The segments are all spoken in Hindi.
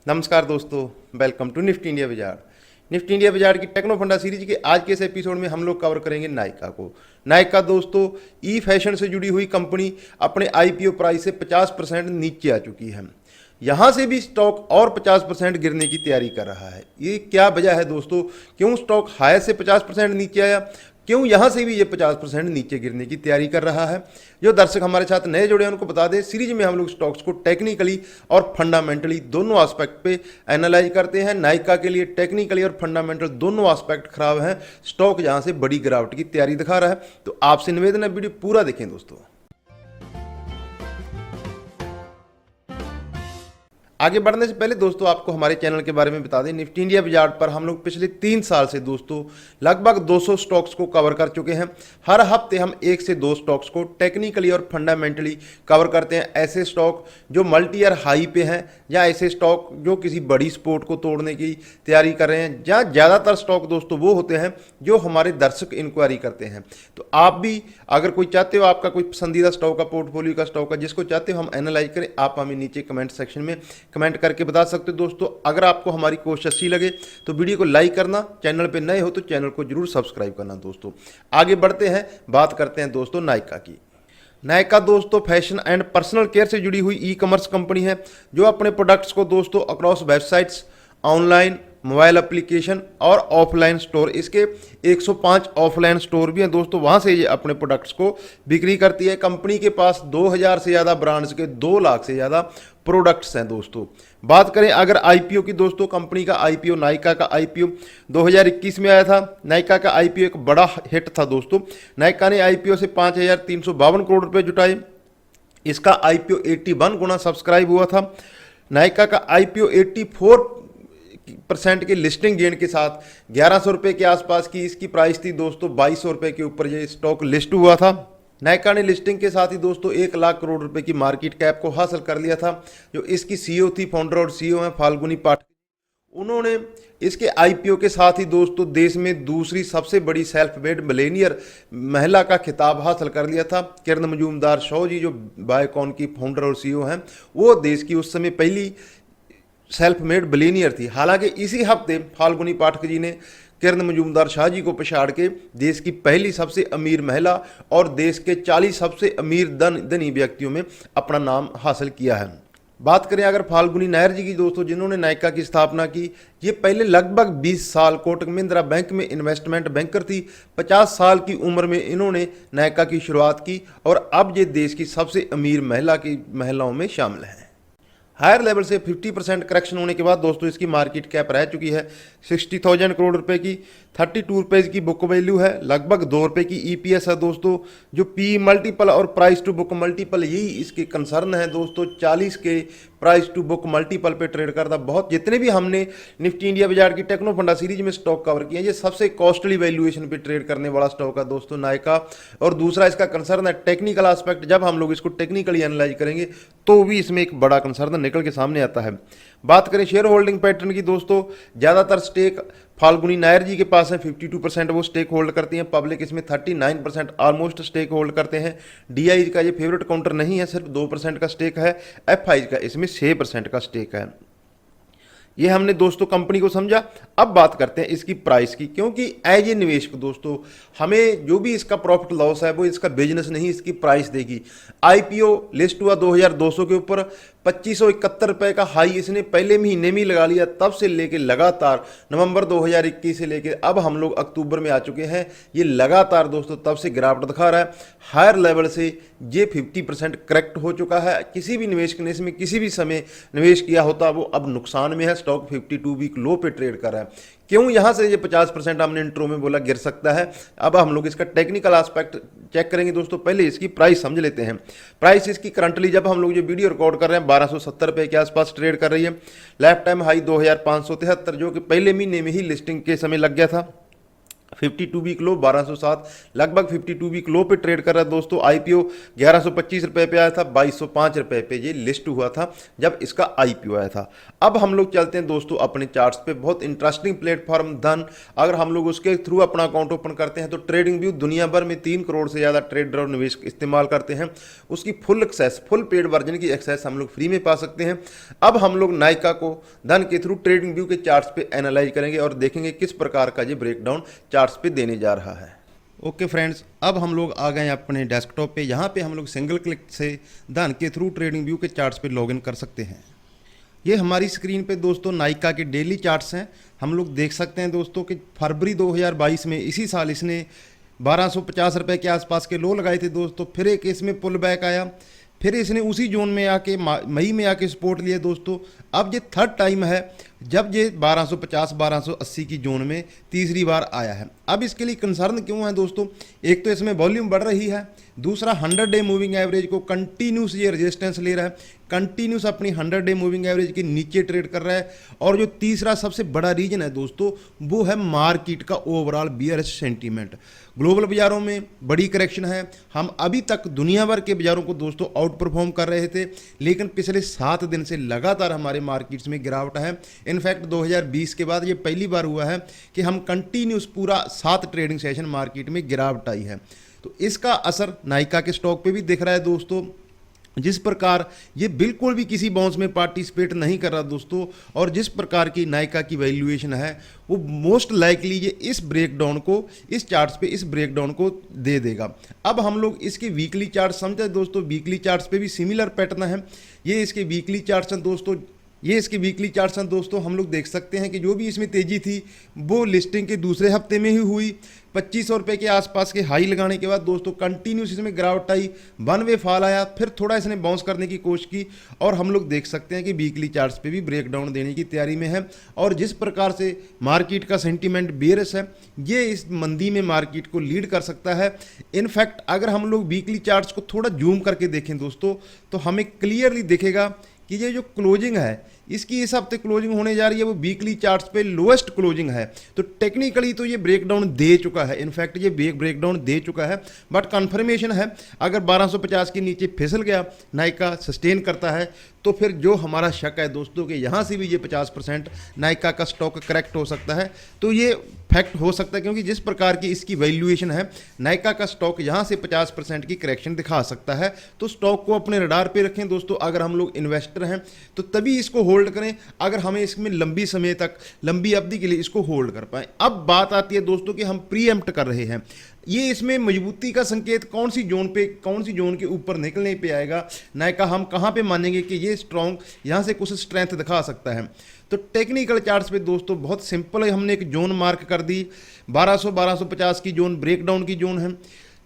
नमस्कार दोस्तों, वेलकम टू निफ्टी इंडिया बाजार। निफ्टी इंडिया बाजार की टेक्नो फंडा सीरीज के आज के इस एपिसोड में हम लोग कवर करेंगे नायका को। नायका दोस्तों ई फैशन से जुड़ी हुई कंपनी अपने आईपीओ प्राइस से 50% नीचे आ चुकी है। यहाँ से भी स्टॉक और 50% गिरने की तैयारी कर रहा है। ये क्या वजह है दोस्तों, क्यों स्टॉक हाई से 50% नीचे आया, क्यों यहाँ से भी ये 50% नीचे गिरने की तैयारी कर रहा है। जो दर्शक हमारे साथ नए जुड़े हैं उनको बता दें, सीरीज में हम लोग स्टॉक्स को टेक्निकली और फंडामेंटली दोनों एस्पेक्ट पे एनालाइज करते हैं। नायका के लिए टेक्निकली और फंडामेंटल दोनों एस्पेक्ट खराब हैं। स्टॉक जहाँ से बड़ी गिरावट की तैयारी दिखा रहा है, तो आपसे निवेदन है वीडियो पूरा देखें दोस्तों। आगे बढ़ने से पहले दोस्तों आपको हमारे चैनल के बारे में बता दें। निफ्टी इंडिया बाजार पर हम लोग पिछले 3 साल से दोस्तों लगभग 200 स्टॉक्स को कवर कर चुके हैं। हर हफ्ते हम 1 से 2 स्टॉक्स को टेक्निकली और फंडामेंटली कवर करते हैं। ऐसे स्टॉक जो मल्टी ईयर हाई पे हैं, या ऐसे स्टॉक जो किसी बड़ी सपोर्ट को तोड़ने की तैयारी कर रहे हैं, जहाँ ज़्यादातर स्टॉक दोस्तों वो होते हैं जो हमारे दर्शक इंक्वायरी करते हैं। तो आप भी अगर कोई चाहते हो, आपका कोई पसंदीदा स्टॉक का, पोर्टफोलियो का स्टॉक का, जिसको चाहते हो हम एनालाइज करें, आप हमें नीचे कमेंट सेक्शन में कमेंट करके बता सकते हो। दोस्तों अगर आपको हमारी कोशिश अच्छी लगे तो वीडियो को लाइक करना, चैनल पे नए हो तो चैनल को जरूर सब्सक्राइब करना। दोस्तों आगे बढ़ते हैं, बात करते हैं दोस्तों नायका की। नायका दोस्तों फैशन एंड पर्सनल केयर से जुड़ी हुई ई कॉमर्स कंपनी है, जो अपने प्रोडक्ट्स को दोस्तों across websites, online, mobile application और ऑफलाइन स्टोर, इसके 105 ऑफलाइन स्टोर भी हैं दोस्तों, वहाँ से ये अपने प्रोडक्ट्स को बिक्री करती है। कंपनी के पास 2000 से ज़्यादा ब्रांड्स के 2 लाख से ज़्यादा प्रोडक्ट्स हैं दोस्तों। बात करें अगर आईपीओ की दोस्तों, कंपनी का आईपीओ, नायका का आईपीओ 2021 में आया था। नायका का आईपीओ एक बड़ा हिट था दोस्तों। नायका ने आईपीओ से 5352 करोड़ रुपए जुटाए। इसका आईपीओ 81 गुना सब्सक्राइब हुआ था। नायका का आईपीओ 84% के लिस्टिंग गेन के साथ 1100 रुपये के आसपास की इसकी प्राइस थी दोस्तों। 2200 रुपये के ऊपर ये स्टॉक लिस्ट हुआ था। नायका ने लिस्टिंग के साथ ही दोस्तों 1 लाख करोड़ रुपए की मार्केट कैप को हासिल कर लिया था। जो इसकी सीईओ थी, फाउंडर और सीईओ हैं फाल्गुनी पाठक, उन्होंने इसके आईपीओ के साथ ही दोस्तों देश में दूसरी सबसे बड़ी सेल्फ मेड मिलेनियर महिला का खिताब हासिल कर लिया था। किरण मजूमदार शॉ जी, जो बायोकॉन की फाउंडर और सीईओ हैं, वो देश की उस समय पहली सेल्फ मेड बिलियनियर थी। हालांकि इसी हफ्ते फाल्गुनी पाठक जी ने किरण मजूमदार शाह जी को पछाड़ के देश की पहली सबसे अमीर महिला और देश के 40 सबसे अमीर धनी व्यक्तियों में अपना नाम हासिल किया है। बात करें अगर फाल्गुनी नायर जी की दोस्तों, जिन्होंने नायका की स्थापना की, ये पहले लगभग 20 साल कोटक महिंद्रा बैंक में इन्वेस्टमेंट बैंकर थी। 50 साल की उम्र में इन्होंने नायका की शुरुआत की और अब ये देश की सबसे अमीर महिलाओं में शामिल हैं। हायर लेवल से 50% करेक्शन होने के बाद दोस्तों इसकी मार्केट कैप रह चुकी है 60,000 करोड़ रुपए की। 32 रुपये की बुक वैल्यू है, लगभग 2 रुपये की ईपीएस है दोस्तों। जो पी मल्टीपल और प्राइस टू बुक मल्टीपल, यही इसके कंसर्न है दोस्तों। 40 के प्राइस टू बुक मल्टीपल पे ट्रेड करता। बहुत जितने भी हमने निफ्टी इंडिया बाजार की टेक्नो फंडा सीरीज में स्टॉक कवर किए हैं, ये सबसे कॉस्टली वैल्यूएशन पे ट्रेड करने वाला स्टॉक है दोस्तों नायका। और दूसरा इसका कंसर्न है टेक्निकल एस्पेक्ट। जब हम लोग इसको टेक्निकली एनालाइज करेंगे तो भी इसमें एक बड़ा कंसर्न निकल के सामने आता है। बात करें शेयर होल्डिंग पैटर्न की दोस्तों, ज़्यादातर स्टेक फाल्गुनी नायर जी के पास है। 52% वो स्टेक होल्ड करती हैं। पब्लिक इसमें 39% ऑलमोस्ट स्टेक होल्ड करते हैं। डीआई का ये फेवरेट काउंटर नहीं है, सिर्फ 2% का स्टेक है। एफआई का इसमें 6% का स्टेक है। ये हमने दोस्तों कंपनी को समझा। अब बात करते हैं इसकी प्राइस की, क्योंकि एज ए निवेशक दोस्तों हमें जो भी इसका प्रॉफिट लॉस है वो इसका बिजनेस नहीं, इसकी प्राइस देगी। आईपीओ लिस्ट हुआ 2200 के ऊपर, 2571 रुपये का हाई इसने पहले महीने में ही लगा लिया। तब से लेके लगातार नवंबर 2021 से लेके अब हम लोग अक्टूबर में आ चुके हैं, ये लगातार दोस्तों तब से गिरावट दिखा रहा है। हायर लेवल से ये 50% करेक्ट हो चुका है। किसी भी निवेशक ने इसमें किसी भी समय निवेश किया होता वो अब नुकसान में है। स्टॉक 52 वीक लो पे ट्रेड कर रहा है। क्यों यहाँ से ये 50% हमने इंट्रो में बोला गिर सकता है। अब हम लोग इसका टेक्निकल एस्पेक्ट चेक करेंगे दोस्तों। पहले इसकी प्राइस समझ लेते हैं। प्राइस इसकी करंटली जब हम लोग ये वीडियो रिकॉर्ड कर रहे हैं 1270 रुपये के आसपास ट्रेड कर रही है। लाइफ टाइम हाई 2573, जो कि पहले महीने में ही लिस्टिंग के समय लग गया था। 52 वीक लो 1207, लगभग 52 वीक लो पे ट्रेड कर रहा है दोस्तों। आईपीओ 1125 रुपए पे आया था, 2205 रुपए पे ये लिस्ट हुआ था जब इसका आईपीओ आया था। अब हम लोग चलते हैं दोस्तों अपने चार्ट्स पे। बहुत इंटरेस्टिंग प्लेटफॉर्म धन, अगर हम लोग उसके थ्रू अपना अकाउंट ओपन करते हैं तो ट्रेडिंग व्यू दुनिया भर में 3 करोड़ से ज़्यादा ट्रेडर और निवेशक इस्तेमाल करते हैं। उसकी full access, full paid version की एक्सेस हम लोग फ्री में पा सकते हैं। अब हम लोग नाइका को धन के थ्रू ट्रेडिंग व्यू के चार्ट्स पे एनालाइज करेंगे और देखेंगे किस प्रकार का ये ब्रेकडाउन चार्ट्स पे देने जा रहा है। ओके फ्रेंड्स, अब हम लोग आ गए अपने डेस्कटॉप पे। यहाँ पे हम लोग सिंगल क्लिक से धन के थ्रू ट्रेडिंग व्यू के चार्ट्स पे लॉगिन कर सकते हैं। ये हमारी स्क्रीन पे दोस्तों नाइका के डेली चार्ट्स हैं। हम लोग देख सकते हैं दोस्तों कि फरवरी 2022 में इसी साल इसने 1250 रुपये के आसपास के लो लगाए थे दोस्तों। फिर एक इसमें पुल बैक आया, फिर इसने उसी जोन में आके मई में आके सपोर्ट लिया दोस्तों। अब ये थर्ड टाइम है जब ये 1250-1280 की जोन में तीसरी बार आया है। अब इसके लिए कंसर्न क्यों है दोस्तों? एक तो इसमें वॉल्यूम बढ़ रही है, दूसरा 100 डे मूविंग एवरेज को कंटिन्यूस ये रेजिस्टेंस ले रहा है, कंटिन्यूस अपनी 100 डे मूविंग एवरेज के नीचे ट्रेड कर रहा है। और जो तीसरा सबसे बड़ा रीजन है दोस्तों वो है मार्केट का ओवरऑल बियरिश सेंटीमेंट। ग्लोबल बाजारों में बड़ी करेक्शन है। हम अभी तक दुनिया भर के बाजारों को दोस्तों आउट परफॉर्म कर रहे थे, लेकिन पिछले 7 दिन से लगातार हमारे मार्केट्स में गिरावट है। इनफैक्ट 2020 के बाद ये पहली बार हुआ है कि हम कंटिन्यूस पूरा 7 ट्रेडिंग सेशन मार्केट में गिरावट आई है। तो इसका असर नाइका के स्टॉक पे भी दिख रहा है दोस्तों। जिस प्रकार ये बिल्कुल भी किसी बाउंस में पार्टिसिपेट नहीं कर रहा दोस्तों, और जिस प्रकार की नाइका की वैल्यूएशन है वो मोस्ट लाइकली ये इस ब्रेकडाउन को, इस चार्ट्स पे इस ब्रेकडाउन को दे देगा। अब हम लोग इसके वीकली चार्ट समझे दोस्तों। वीकली चार्ट्स पे भी सिमिलर पैटर्न है। ये इसके वीकली चार्ट्स हैं दोस्तों। ये इसके वीकली चार्ट्स हैं दोस्तों। हम लोग देख सकते हैं कि जो भी इसमें तेज़ी थी वो लिस्टिंग के दूसरे हफ्ते में ही हुई। 2500 रुपये के आसपास के हाई लगाने के बाद दोस्तों कंटिन्यूस इसमें गिरावट आई, 1 वे फॉल आया, फिर थोड़ा इसने बाउंस करने की कोशिश की और हम लोग देख सकते हैं कि वीकली चार्ट्स पे भी ब्रेकडाउन देने की तैयारी में है। और जिस प्रकार से मार्केट का सेंटीमेंट बेयरिश है, ये इस मंदी में मार्केट को लीड कर सकता है। इनफैक्ट अगर हम लोग वीकली चार्ट्स को थोड़ा जूम करके देखें दोस्तों तो हमें क्लियरली दिखेगा कि ये जो क्लोजिंग है इसकी इस हफ्ते क्लोजिंग होने जा रही है वो वीकली चार्ट्स पे लोएस्ट क्लोजिंग है। तो टेक्निकली तो ये ब्रेकडाउन दे चुका है। इनफैक्ट ये ब्रेकडाउन दे चुका है, बट कंफर्मेशन है अगर 1250 के नीचे फिसल गया, नाइका सस्टेन करता है, तो फिर जो हमारा शक है दोस्तों कि यहाँ से भी ये 50% नाइका का स्टॉक करेक्ट हो सकता है। तो ये फैक्ट हो सकता है क्योंकि जिस प्रकार की इसकी वैल्यूएशन है, नाइका का स्टॉक यहाँ से 50% की करेक्शन दिखा सकता है। तो स्टॉक को अपने रडार पे रखें दोस्तों। अगर हम लोग इन्वेस्टर हैं तो तभी इसको होल्ड करें, अगर हमें इसमें लंबी समय तक, लंबी अवधि के लिए इसको होल्ड कर पाएं। अब बात आती है दोस्तों कि हम प्रीएम्प्ट कर रहे हैं। ये इसमें मजबूती का संकेत कौन सी जोन पे, कौन सी जोन के ऊपर निकलने पे आएगा, नाइका हम कहाँ पे मानेंगे कि ये स्ट्रॉन्ग यहाँ से कुछ स्ट्रेंथ दिखा सकता है। तो टेक्निकल चार्ट्स पे दोस्तों बहुत सिंपल है। हमने एक जोन मार्क कर दी, 1200-1250 की जोन ब्रेकडाउन की जोन है,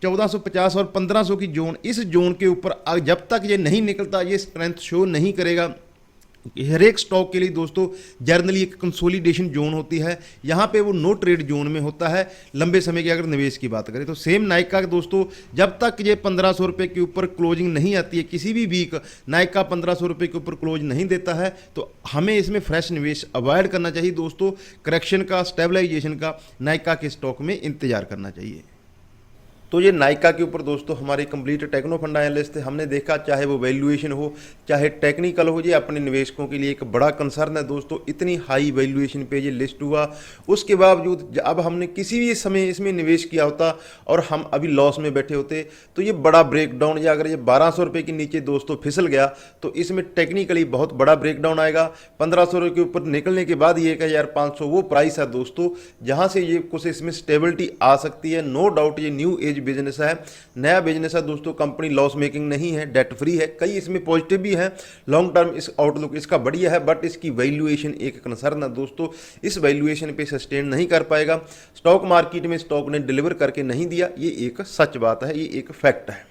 1450 और 1500 की जोन। इस जोन के ऊपर जब तक ये नहीं निकलता, ये स्ट्रेंथ शो नहीं करेगा। हर एक स्टॉक के लिए दोस्तों जनरली एक कंसोलिडेशन जोन होती है, यहाँ पे वो नो ट्रेड जोन में होता है लंबे समय की अगर निवेश की बात करें तो। सेम नाइका दोस्तों जब तक ये 1500 रुपये के ऊपर क्लोजिंग नहीं आती है, किसी भी वीक नाइका 1500 रुपये के ऊपर क्लोज नहीं देता है, तो हमें इसमें फ्रेश निवेश अवॉइड करना चाहिए दोस्तों। करेक्शन का, स्टेबलाइजेशन का नाइका के स्टॉक में इंतजार करना चाहिए। तो ये नाइका के ऊपर दोस्तों हमारे कंप्लीट टेक्नो फंड एनालिस्ट थे। हमने देखा चाहे वो वैल्यूएशन हो चाहे टेक्निकल हो, ये अपने निवेशकों के लिए एक बड़ा कंसर्न है दोस्तों। इतनी हाई वैल्यूएशन पे ये लिस्ट हुआ, उसके बावजूद अब हमने किसी भी समय इसमें निवेश किया होता और हम अभी लॉस में बैठे होते तो ये बड़ा ब्रेकडाउन, या अगर ये 1200 रुपये के नीचे दोस्तों फिसल गया तो इसमें टेक्निकली बहुत बड़ा ब्रेकडाउन आएगा। 1500 रुपये के ऊपर निकलने के बाद ये 1500 वो प्राइस है दोस्तों जहाँ से ये कुछ इसमें स्टेबिलिटी आ सकती है। नो डाउट ये न्यू एज बिजनेस है, नया बिजनेस है दोस्तों। कंपनी लॉस मेकिंग नहीं है, डेट फ्री है, कई इसमें पॉजिटिव भी है। लॉन्ग टर्म इस आउटलुक इसका बढ़िया है, बट इसकी वैल्यूएशन एक कंसर्न है दोस्तों। इस वैल्यूएशन पे सस्टेन नहीं कर पाएगा। स्टॉक मार्केट में स्टॉक ने डिलीवर करके नहीं दिया, ये एक सच बात है, ये एक फैक्ट है।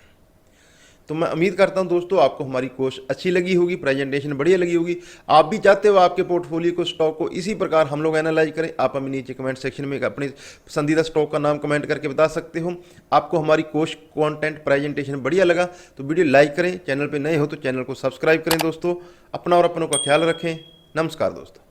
तो मैं उम्मीद करता हूं दोस्तों आपको हमारी कोशिश अच्छी लगी होगी, प्रेजेंटेशन बढ़िया लगी होगी। आप भी चाहते हो आपके पोर्टफोलियो को, स्टॉक को इसी प्रकार हम लोग एनालाइज करें, आप हमें नीचे कमेंट सेक्शन में अपने पसंदीदा स्टॉक का नाम कमेंट करके बता सकते हो। आपको हमारी कोशिश, कंटेंट, प्रेजेंटेशन बढ़िया लगा तो वीडियो लाइक करें, चैनल पर नए हो तो चैनल को सब्सक्राइब करें दोस्तों। अपना और अपनों का ख्याल रखें। नमस्कार दोस्तों।